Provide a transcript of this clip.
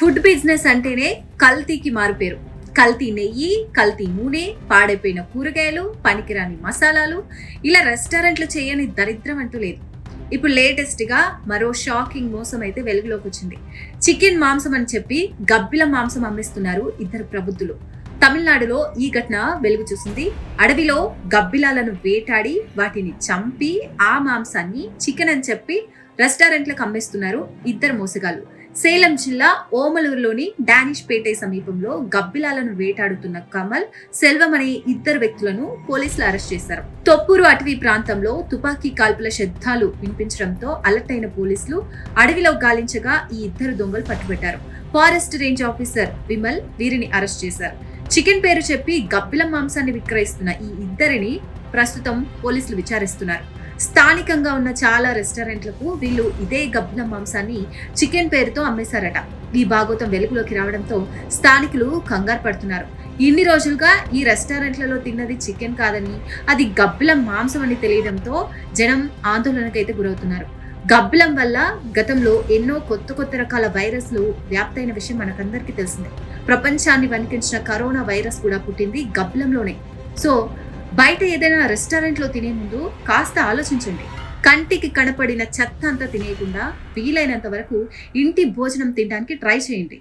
Food business అంటేనే కల్తీకి మారుపేరు. కల్తీ నెయ్యి, కల్తీ నూనె, పాడైపోయిన కూరగాయలు, పనికిరాని మసాలాలు, ఇలా రెస్టారెంట్లు చేయని దరిద్రం అంటూ లేదు. ఇప్పుడు లేటెస్ట్ గా మరో షాకింగ్ మోసం అయితే వెలుగులోకి వచ్చింది. చికెన్ మాంసం అని చెప్పి గబ్బిల మాంసం అమ్మిస్తున్నారు ఇద్దరు ప్రబుద్ధులు. తమిళనాడులో ఈ ఘటన వెలుగు చూసింది. అడవిలో గబ్బిలాలను వేటాడి వాటిని చంపి ఆ మాంసాన్ని చికెన్ అని చెప్పి రెస్టారెంట్లకు అమ్మేస్తున్నారు ఇద్దరు మోసగాళ్లు. సేలం జిల్లా ఓమలూరులోని డానిష్ పేట సమీపంలో గబ్బిలాలను వేటాడుతున్న కమల్, సెల్వం అనే ఇద్దరు వ్యక్తులను పోలీసులు అరెస్ట్ చేశారు. తొప్పూరు అటవీ ప్రాంతంలో తుపాకీ కాల్పుల శబ్దాలు వినిపించడంతో అలర్ట్ అయిన పోలీసులు అడవిలో గాలించగా ఈ ఇద్దరు దొంగలు పట్టుబట్టారు. ఫారెస్ట్ రేంజ్ ఆఫీసర్ విమల్ వీరిని అరెస్ట్ చేశారు. చికెన్ పేరు చెప్పి గబ్బిలం మాంసాన్ని విక్రయిస్తున్న ఈ ఇద్దరిని ప్రస్తుతం పోలీసులు విచారిస్తున్నారు. స్థానికంగా ఉన్న చాలా రెస్టారెంట్లకు వీళ్ళు ఇదే గబ్బిలం మాంసాన్ని చికెన్ పేరుతో అమ్మేశారట. ఈ భాగోతం వెలుగులోకి రావడంతో స్థానికులు కంగారు పడుతున్నారు. ఇన్ని రోజులుగా ఈ రెస్టారెంట్లలో తిన్నది చికెన్ కాదని, అది గబ్బిలం మాంసం అని తెలియడంతో జనం ఆందోళనకైతే గురవుతున్నారు. గబ్బిలం వల్ల గతంలో ఎన్నో కొత్త రకాల వైరస్లు వ్యాప్తైన విషయం మనకందరికీ తెలిసిందే. ప్రపంచాన్ని వణికించిన కరోనా వైరస్ కూడా పుట్టింది గబ్బిలంలోనే. సో బయట ఏదైనా రెస్టారెంట్లో తినే ముందు కాస్త ఆలోచించండి. కంటికి కనపడిన చెత్త అంతా తినేయకుండా వీలైనంత వరకు ఇంటి భోజనం తినడానికి ట్రై చేయండి.